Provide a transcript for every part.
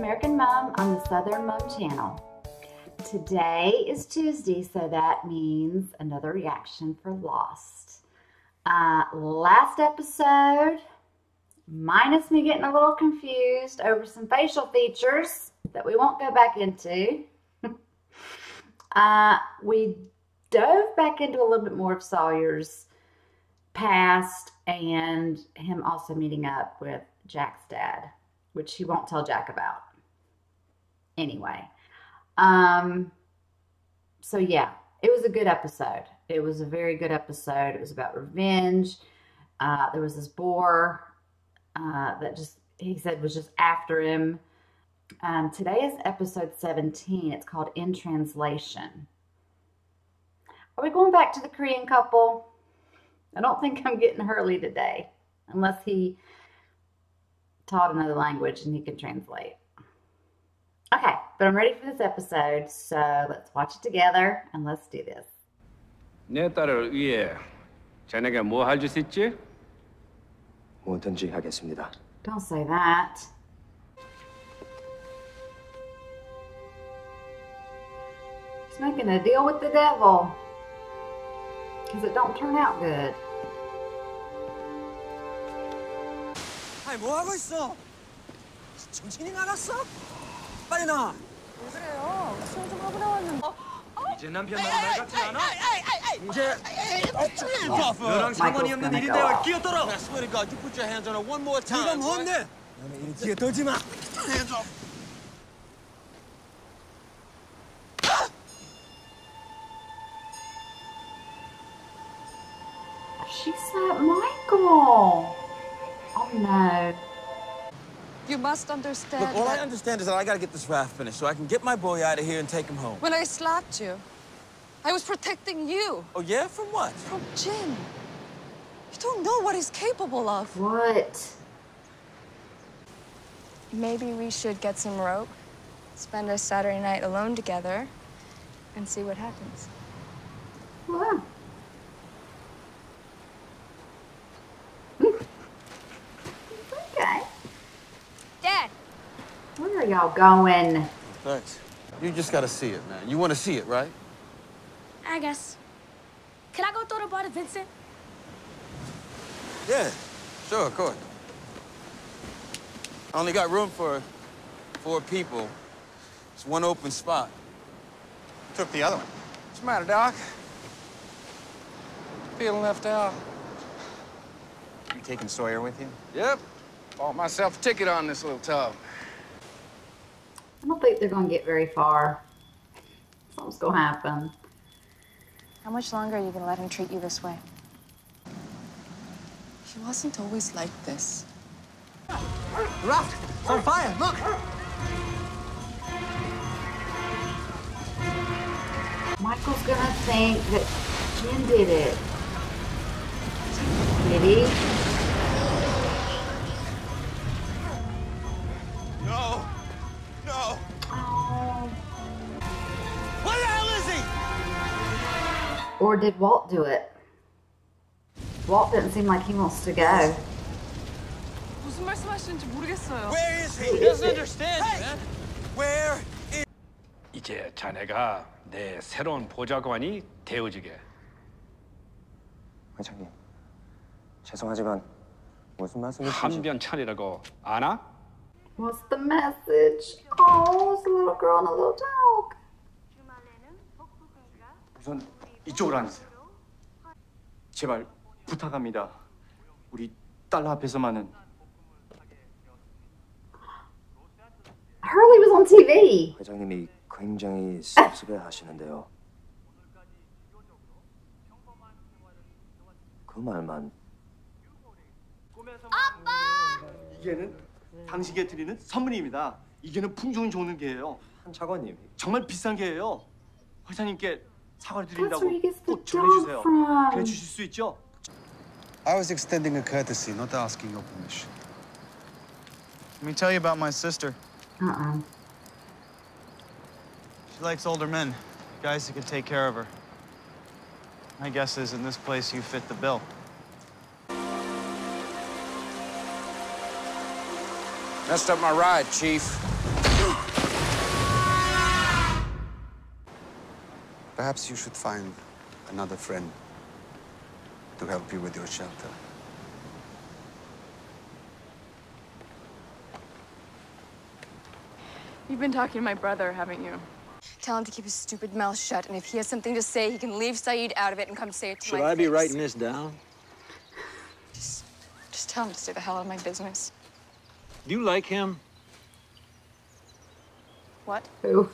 American Mom on the Southern Mom channel. Today is Tuesday, so that means another reaction for Lost. Last episode, minus me getting a little confused over some facial features that we won't go back into. We dove back into a little bit more of Sawyer's past and him also meeting up with Jack's dad, which he won't tell Jack about. Anyway, so yeah, it was a good episode. It was a very good episode. It was about revenge. There was this boar that he said was just after him. Today is episode 17. It's called In Translation. Are we going back to the Korean couple? I don't think I'm getting Hurley today, unless he taught another language and he can translate. Okay, but I'm ready for this episode, so let's watch it together and let's do this. 내 딸을 위해 자네가 뭐 할 수 있지? 뭐든지 하겠습니다. Don't say that. He's making a deal with the devil because it don't turn out good. 아니 뭐 하고 있어? 정신이 나갔어? 빨리 나와. 왜 그래요? 수영 좀 하고 나왔는데. 이제 남편 말이 같지 않아? 이제 너랑 상관이 없는 일인데 왜 끼어들어? I swear to God, you put your hands on her one more time. 네가 뭔데? 너는 이리 끼어들지 마. Hands off. She slapped Michael. Oh no. You must understand. Look, all I understand is that I gotta get this raft finished so I can get my boy out of here and take him home. When I slapped you, I was protecting you. Oh yeah? From what? From Jin. You don't know what he's capable of. What? Maybe we should get some rope, spend a Saturday night alone together, and see what happens. Wow. Okay. Dad! Where are y'all going? Thanks. You just gotta see it, man. You wanna see it, right? I guess. Can I go throw the ball to Vincent? Yeah, sure, of course. I only got room for 4 people. It's one open spot. Took the other one. What's the matter, Doc? Feeling left out. You taking Sawyer with you? Yep. Bought myself a ticket on this little tub. I don't think they're going to get very far. Something's going to happen. How much longer are you gonna let him treat you this way? He wasn't always like this. Raft! It's on fire! Look! Michael's going to think that Jin did it. Did he? No! No! Oh. Where the hell is he? Or did Walt do it? Walt didn't seem like he wants to go. 무슨 말씀하시는지 모르겠어요. Where is he? He doesn't understand you, man. Where is... 이제 자네가 내 새로운 보좌관이 되어주게. 회장님, 죄송하지만 무슨 말씀이신지... 한변 차리라고 아나? What's the message? Oh, it's a little girl and a little dog. 우선 이쪽으로 앉으세요. 제발 부탁합니다. 우리 딸 앞에서만은. Hurley was on TV. 회장님이 굉장히 씁쓸해 하시는데요. 그 말만. 이게는 당신께 드리는 선물입니다. 이게는 풍종 좋은 게예요. 한 차관님. 정말 비싼 게예요. 회장님께 사과를 That's 드린다고 where he gets the 꼭 dog 전해주세요. from. 그래 주실 수 있죠? I was extending a courtesy, not asking your permission. Let me tell you about my sister. She likes older men, guys who can take care of her. My guess is in this place you fit the bill. Messed up my ride, Chief. Perhaps you should find another friend to help you with your shelter. You've been talking to my brother, haven't you? Tell him to keep his stupid mouth shut, and if he has something to say, he can leave Saeed out of it and come say it to my face. Should I be writing this down? Just tell him to stay the hell out of my business. Do you like him? What? Who?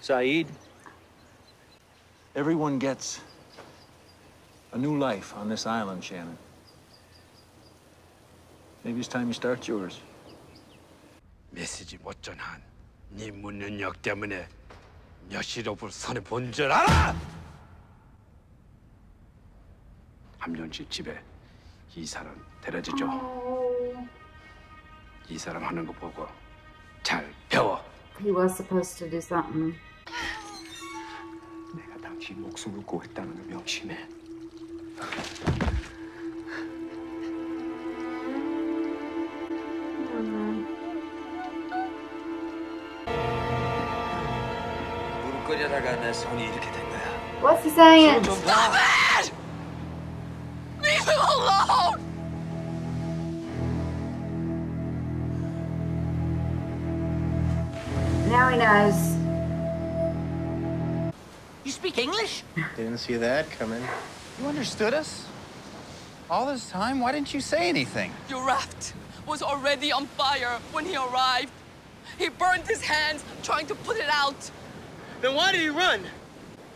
Saeed? Everyone gets a new life on this island, Shannon. Maybe it's time you start yours. 메시지 못 전한 네 문연력 때문에 여시럽을 손에 본 줄 알아? 함정씨 집에 이 사람 데려주죠. 이 사람 하는 거 보고 잘 배워. He was supposed to do something. 내가 당신 목숨을 구했다는 걸 명심해. 무릎 끓여다가 내 손이 이렇게 된 거야. What's he saying? Stop it! Leave him alone! Now he knows. You speak English? Didn't see that coming. You understood us? All this time? Why didn't you say anything? Your raft was already on fire when he arrived. He burned his hands trying to put it out. Then why did he run?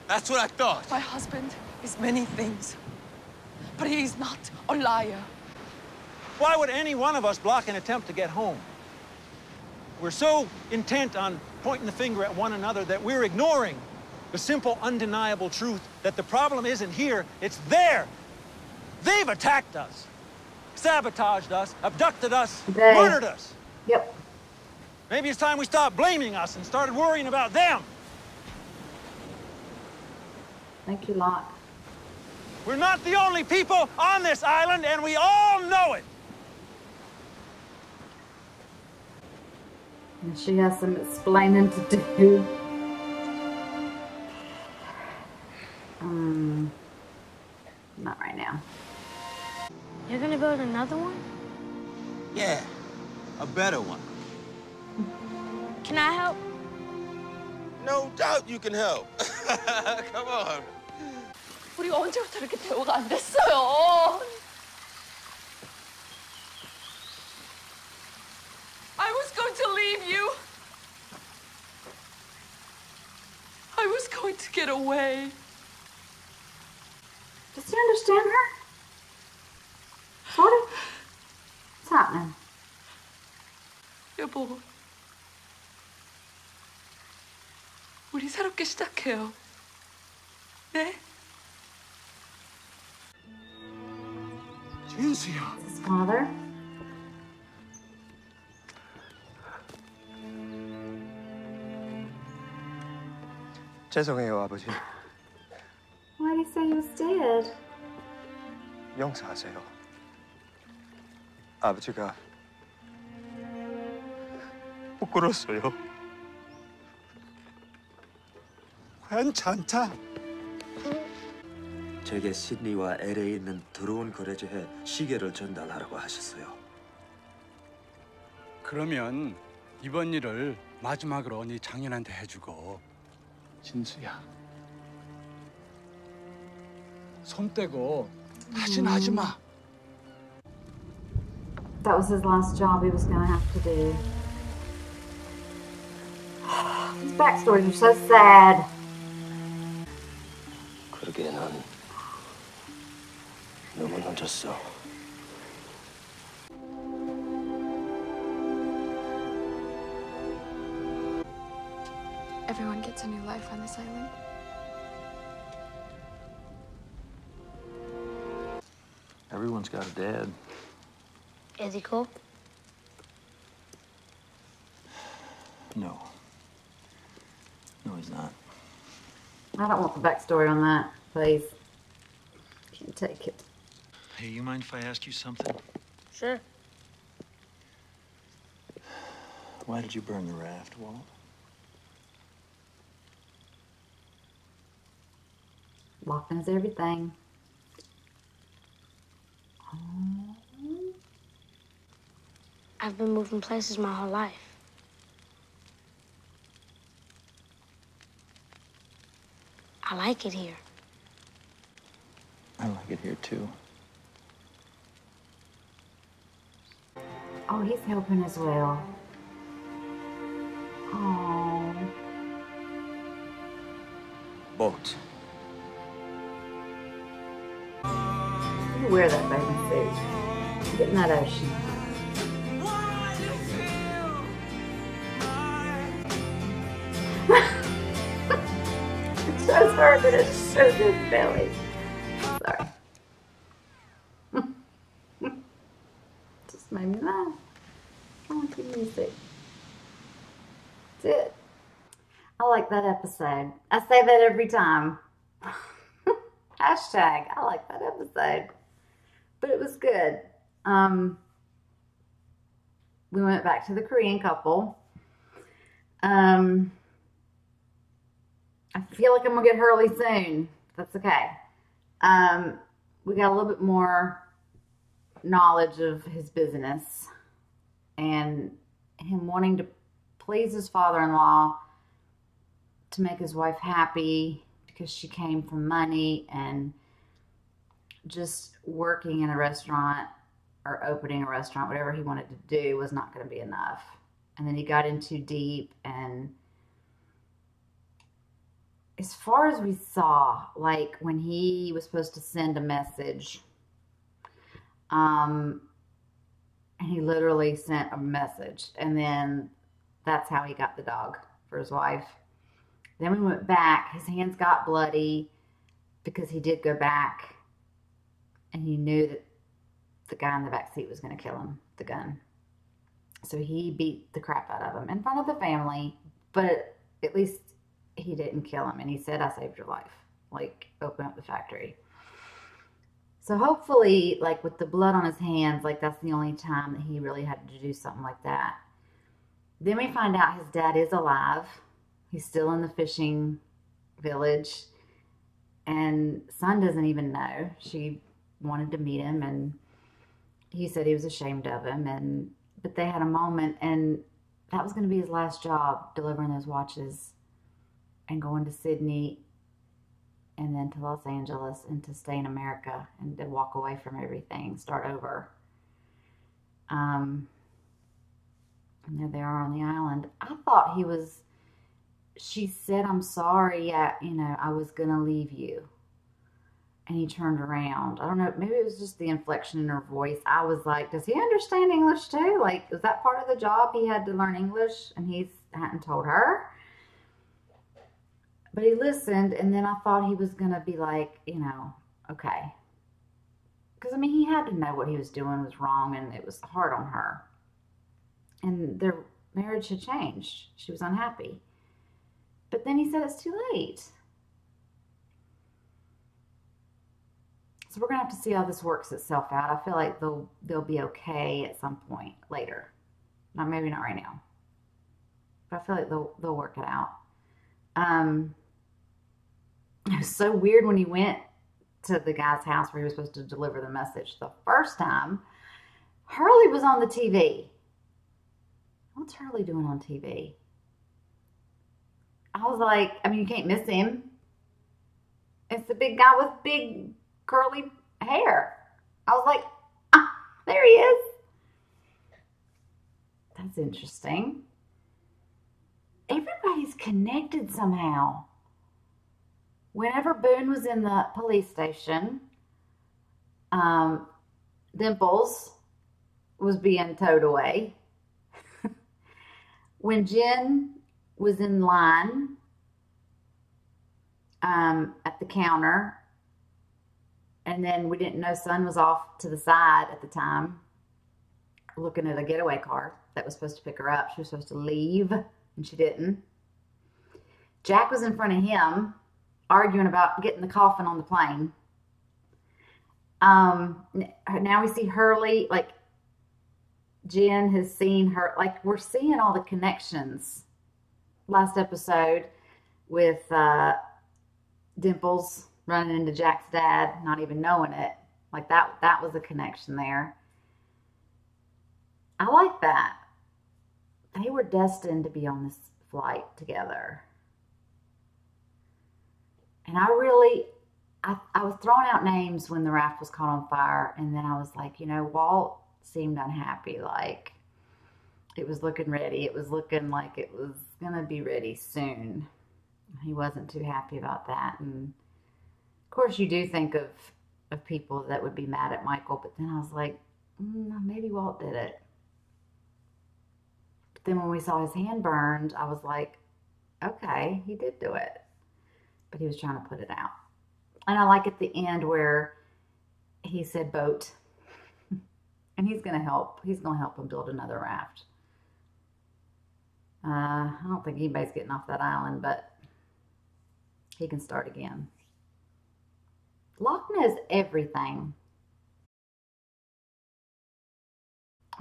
That's what I thought. My husband is many things, but he's not a liar. Why would any one of us block an attempt to get home? We're so intent on pointing the finger at one another that we're ignoring the simple, undeniable truth that the problem isn't here, it's there. They've attacked us, sabotaged us, abducted us, murdered us. Yep. Maybe it's time we stopped blaming us and started worrying about them. Thank you, Locke. We're not the only people on this island, and we all know it. And she has some explaining to do. Not right now. You're gonna build another one? Yeah, a better one. Can I help? No doubt you can help. Come on. 우리 언제부터 이렇게 대화가 안 됐어요? I was going to leave you. I was going to get away. Does he understand her? Sort of. What's happening? 여보, 우리 새롭게 시작해요. 네? 진수야. His father? 죄송해요, 아버지. Why did he say he was dead? 용서하세요. 아버지가 부끄러웠어요. 괜찮다. 제게 시드니와 LA에 있는 더러운 거래처에 시계를 전달하라고 하셨어요. 그러면 이번 일을 마지막으로 네 장인한테 해주고 진수야 손 떼고 다시는 하지 마. That was his last job he was going to have to do. His backstories are so sad. 그러게 난 너무 늦었어. Everyone gets a new life on this island. Everyone's got a dad. Is he cool? No. No, he's not. I don't want the backstory on that, please. Can't take it. Hey, you mind if I ask you something? Sure. Why did you burn the raft, Walt? Locke knows everything. I've been moving places my whole life. I like it here. I like it here too. Oh, he's helping as well. Oh. Boat. You wear that bathing suit. Get in that ocean. It shows her, but it shows his belly. Sorry. Just made me laugh. I want the music. That's it. I like that episode. I say that every time. Hashtag, I like that episode. But it was good. We went back to the Korean couple. I feel like I'm going to get Hurley soon. That's okay. We got a little bit more knowledge of his business. And him wanting to please his father-in-law to make his wife happy because she came from money, and just working in a restaurant or opening a restaurant, whatever he wanted to do, was not going to be enough. And then he got in too deep, and as far as we saw, like when he was supposed to send a message, and he literally sent a message, and then that's how he got the dog for his wife. Then we went back. His hands got bloody because he did go back, and he knew that the guy in the back seat was going to kill him, the gun. So he beat the crap out of him in front of the family, but at least he didn't kill him. And he said, "I saved your life. Like, open up the factory." So hopefully, like with the blood on his hands, like that's the only time that he really had to do something like that. Then we find out his dad is alive. He's still in the fishing village. And Son doesn't even know. She wanted to meet him, and he said he was ashamed of him. But they had a moment, and that was going to be his last job, delivering those watches and going to Sydney and then to Los Angeles and to stay in America and to walk away from everything, start over. And there they are on the island. I thought she said, "I'm sorry, I was going to leave you." And he turned around. I don't know, maybe it was just the inflection in her voice. I was like, does he understand English too? Like, is that part of the job? He had to learn English and he hadn't told her? But he listened, and then I thought he was going to be like, okay. Because, he had to know what he was doing was wrong, and it was hard on her. And their marriage had changed. She was unhappy. But then he said it's too late. So we're going to have to see how this works itself out. I feel like they'll be okay at some point later. Maybe not right now. But I feel like they'll work it out. It was so weird when he went to the guy's house where he was supposed to deliver the message. The first time, Hurley was on the TV. What's Hurley doing on TV? I was like, you can't miss him. It's the big guy with big curly hair. I was like, there he is. That's interesting. Everybody's connected somehow. Whenever Boone was in the police station, Dimples was being towed away. When Jen was in line at the counter, and then we didn't know Son was off to the side at the time, looking at a getaway car that was supposed to pick her up. She was supposed to leave, and she didn't. Jack was in front of him, arguing about getting the coffin on the plane. Now we see Hurley, like Jen has seen her, like we're seeing all the connections. Last episode with Dimples running into Jack's dad, not even knowing it. Like that was a connection there. I like that. They were destined to be on this flight together. And I was throwing out names when the raft was caught on fire, and then I was like, you know, Walt seemed unhappy, like it was looking ready. It was looking like it was gonna be ready soon. He wasn't too happy about that. And of course you do think of people that would be mad at Michael, but then I was like, maybe Walt did it. But then when we saw his hand burned, I was like, okay, he did do it. But he was trying to put it out. And I like at the end where he said boat. And he's going to help. He's going to help him build another raft. I don't think anybody's getting off that island, but he can start again. Locke knows everything.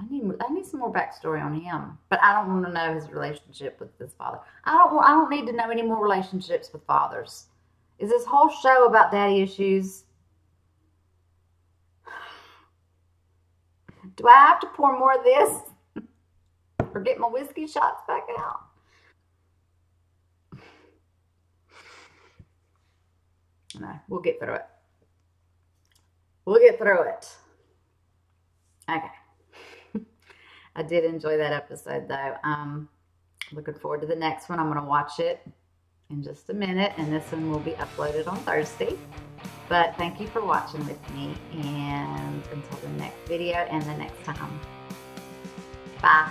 I need some more backstory on him, but I don't want to know his relationship with his father. I don't need to know any more relationships with fathers. Is this whole show about daddy issues? Do I have to pour more of this? Or get my whiskey shots back out? No, we'll get through it. We'll get through it. Okay. I did enjoy that episode, though. Looking forward to the next one. I'm going to watch it in just a minute, and this one will be uploaded on Thursday. But thank you for watching with me, and until the next video and the next time. Bye.